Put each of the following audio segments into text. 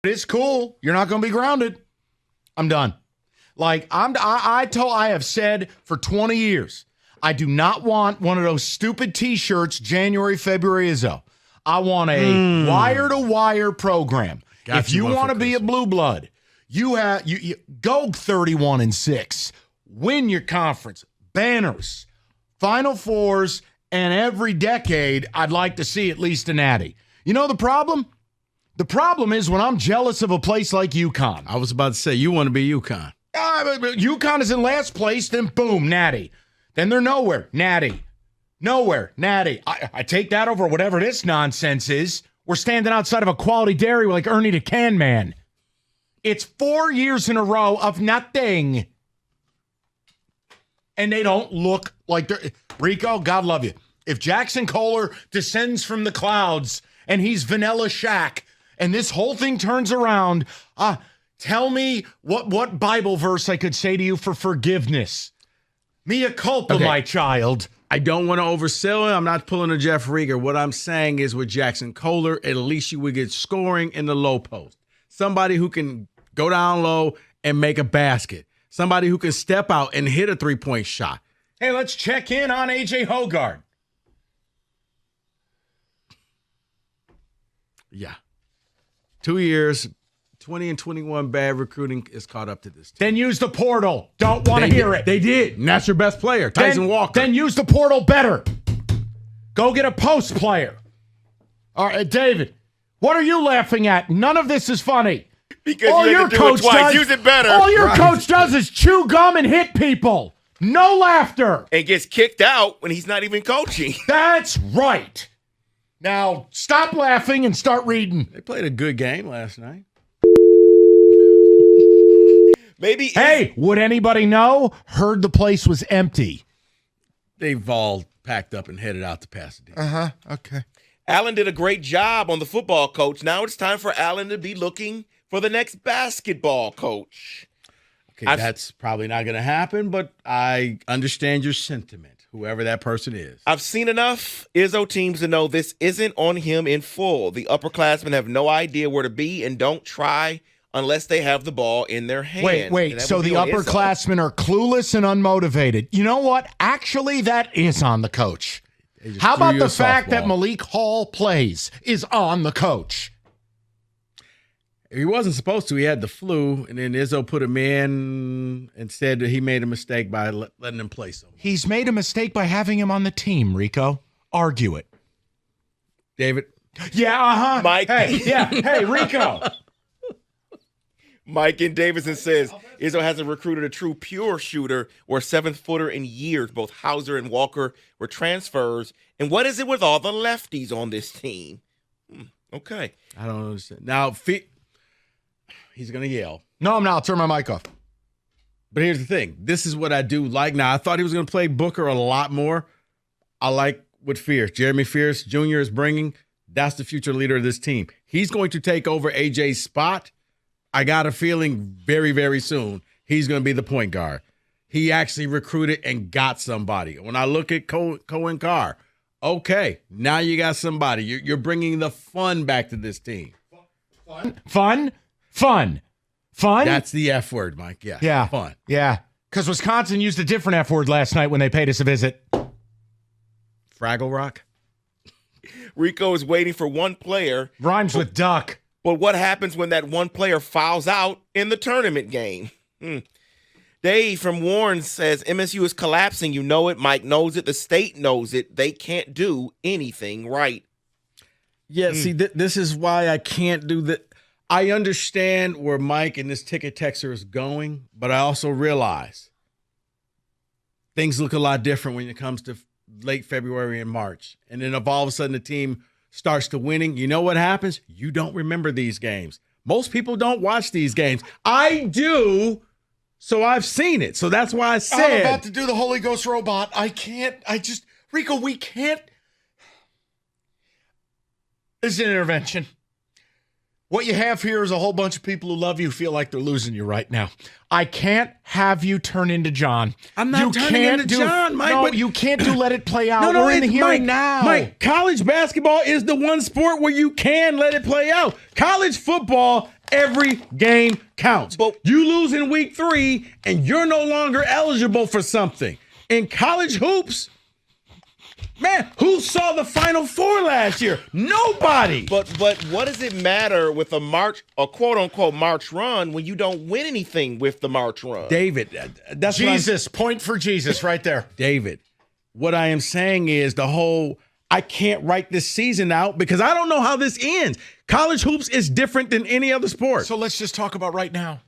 It's cool. You're not going to be grounded. I'm done. Like, I have said for 20 years, I do not want one of those stupid T-shirts, January, February Izzo. I want a wire-to-wire program. If you want to be a blue blood, you go 31-6, win your conference, banners, Final Fours, and every decade, I'd like to see at least a natty. You know the problem? The problem is when I'm jealous of a place like UConn. I was about to say, you want to be UConn. UConn is in last place, then boom, natty. Then they're nowhere, natty. Nowhere, natty. I take that over whatever this nonsense is. We're standing outside of a Quality Dairy like Ernie the Can Man. It's 4 years in a row of nothing. And they don't look like they're... Rico, God love you. If Jackson Kohler descends from the clouds and he's Vanilla Shaq and this whole thing turns around, tell me what Bible verse I could say to you for forgiveness. Mea culpa, my child. I don't want to oversell it. I'm not pulling a Jeff Rieger. What I'm saying is with Jackson Kohler, at least you would get scoring in the low post. Somebody who can go down low and make a basket. Somebody who can step out and hit a three-point shot. Hey, let's check in on A.J. Hoggard. Yeah. 2 years, 20 and 21 bad recruiting is caught up to this team. Then use the portal. Don't want to hear it. They did. And that's your best player, Tyson Walker. Then use the portal better. Go get a post player. All right, David, what are you laughing at? None of this is funny. Because all you have to do it twice. Use it better. All your coach does is chew gum and hit people. No laughter. And gets kicked out when he's not even coaching. That's right. Now, stop laughing and start reading. They played a good game last night. Maybe. Hey, would anybody know? Heard the place was empty. They've all packed up and headed out to Pasadena. Okay. Allen did a great job on the football coach. Now it's time for Allen to be looking for the next basketball coach. Okay, that's probably not going to happen, but I understand your sentiment, whoever that person is. I've seen enough Izzo teams to know this isn't on him in full. The upperclassmen have no idea where to be and don't try unless they have the ball in their hand. Wait. So the upperclassmen are clueless and unmotivated. You know what? Actually, that is on the coach. How about the fact that Malik Hall plays is on the coach? He wasn't supposed to. He had the flu, and then Izzo put him in and said that he made a mistake by letting him play so much. He's made a mistake by having him on the team, Rico. Argue it. David? Yeah, Mike. Hey, Rico. Mike in Davidson says Izzo hasn't recruited a true pure shooter or 7-footer in years. Both Hauser and Walker were transfers. And what is it with all the lefties on this team? Okay. I don't understand. Now, he's going to yell. No, I'm not. I'll turn my mic off. But here's the thing. This is what I do like. Now, I thought he was going to play Booker a lot more. I like what Jeremy Fierce Jr. is bringing. That's the future leader of this team. He's going to take over AJ's spot. I got a feeling very, very soon he's going to be the point guard. He actually recruited and got somebody. When I look at Cohen Carr, okay, now you got somebody. You're bringing the fun back to this team. Fun? That's the F word, Mike. Yeah. Fun. Yeah. Because Wisconsin used a different F word last night when they paid us a visit. Fraggle Rock? Rico is waiting for one player. Rhymes with duck. But what happens when that one player fouls out in the tournament game? Dave from Warren says MSU is collapsing. You know it. Mike knows it. The state knows it. They can't do anything right. Yeah, see, this is why I can't do that. I understand where Mike and this ticket texter is going, but I also realize things look a lot different when it comes to late February and March. And then if all of a sudden the team starts to winning, you know what happens? You don't remember these games. Most people don't watch these games. I do, so I've seen it. So that's why I said. I'm about to do the Holy Ghost robot. Rico, we can't. This is an intervention. What you have here is a whole bunch of people who love you feel like they're losing you right now. I can't have you turn into John. I'm not turning into John, Mike. No, but you can't do let it play out. No, We're in it's here Mike, now. Mike, college basketball is the one sport where you can let it play out. College football, every game counts. But you lose in week 3, and you're no longer eligible for something. In college hoops, man, who saw the Final Four last year? Nobody. But what does it matter with a quote unquote March run when you don't win anything with the March run? David, that's Jesus, point for Jesus right there. David, what I am saying is I can't write this season out because I don't know how this ends. College hoops is different than any other sport. So let's just talk about right now.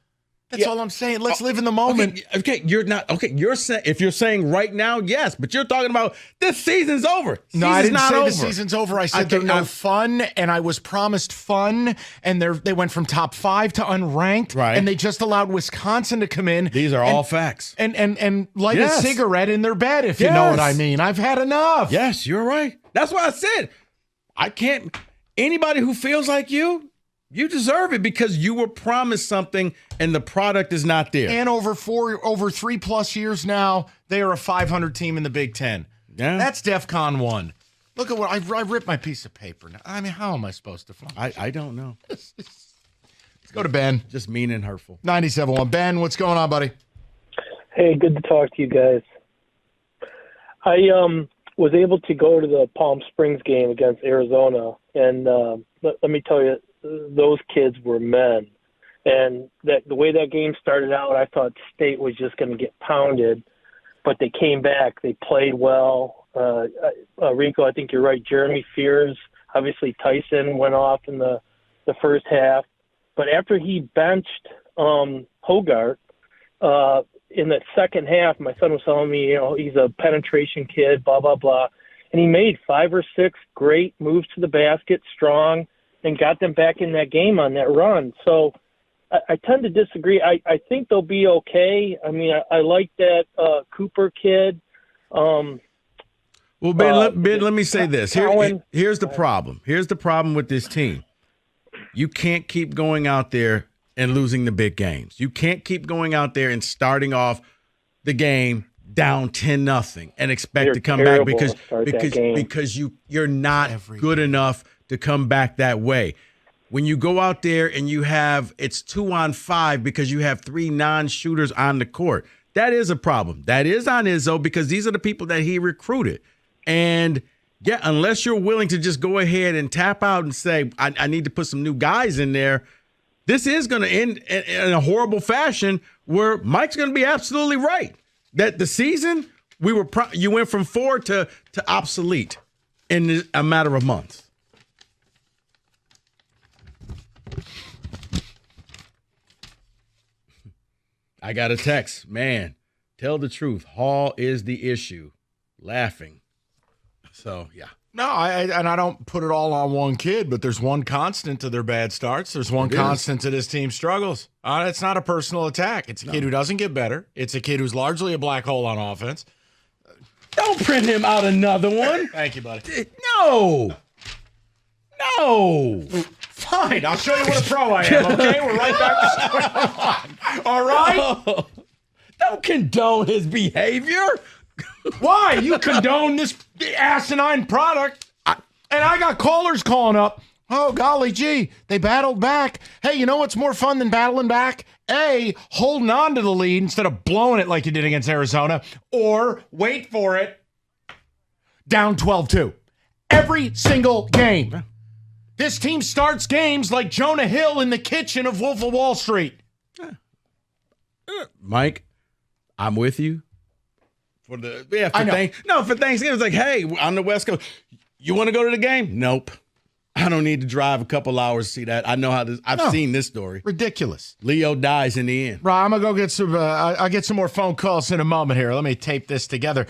That's all I'm saying. Let's live in the moment. Okay, you're not okay. If you're saying right now, yes, but you're talking about this season's over. No, I didn't say over. the season's over. I said they're no fun, and I was promised fun, and they went from top 5 to unranked, right? And they just allowed Wisconsin to come in. These are all facts. And light a cigarette in their bed, if you know what I mean. I've had enough. Yes, you're right. That's why I said I can't. Anybody who feels like you deserve it because you were promised something and the product is not there. And over 3+ years now, they are a 500 team in the Big Ten. Yeah. That's DEFCON 1. Look at what I ripped my piece of paper. Now, I mean, how am I supposed to find I don't know. Let's go to Ben. Just mean and hurtful. 97.1. Ben, what's going on, buddy? Hey, good to talk to you guys. I was able to go to the Palm Springs game against Arizona, and let me tell you, those kids were men. And the way that game started out, I thought State was just going to get pounded, but they came back. They played well. Rico, I think you're right. Jeremy Fears, obviously Tyson went off in the first half. But after he benched Hogart in the second half, my son was telling me, he's a penetration kid, blah, blah, blah. And he made 5 or 6 great moves to the basket, strong, and got them back in that game on that run. So I tend to disagree. I think they'll be okay. I mean, I like that Cooper kid. Well, Ben, let me say this. Here's the problem. Here's the problem with this team. You can't keep going out there and losing the big games. You can't keep going out there and starting off the game down 10-0 and expect to come back because you're not good enough to come back that way. When you go out there and it's 2-on-5 because you have 3 non-shooters on the court, that is a problem. That is on Izzo because these are the people that he recruited. And yeah, unless you're willing to just go ahead and tap out and say, I need to put some new guys in there, this is going to end in a horrible fashion where Mike's going to be absolutely right. That the season, you went from 4 to obsolete in a matter of months. I got a text. Man, tell the truth. Hall is the issue. Laughing. So, yeah. No, I don't put it all on one kid, but there's one constant to their bad starts. There's one constant to this team's struggles. It's not a personal attack. It's a kid who doesn't get better. It's a kid who's largely a black hole on offense. Don't print him out another one. Thank you, buddy. No. Fine, I'll show you what a pro I am, okay? We're right back to square one. All right? Don't condone his behavior. Why? You condone this asinine product. And I got callers calling up. Oh, golly gee, they battled back. Hey, you know what's more fun than battling back? A, holding on to the lead instead of blowing it like you did against Arizona. Or, wait for it, down 12-2. Every single game. This team starts games like Jonah Hill in the kitchen of Wolf of Wall Street. Mike, I'm with you. For Thanksgiving, it's like, hey, on the West Coast, you want to go to the game? Nope. I don't need to drive a couple hours to see that. I know how this. I've seen this story. Ridiculous. Leo dies in the end. Right, I'm gonna go get some. I'll get some more phone calls in a moment here. Let me tape this together.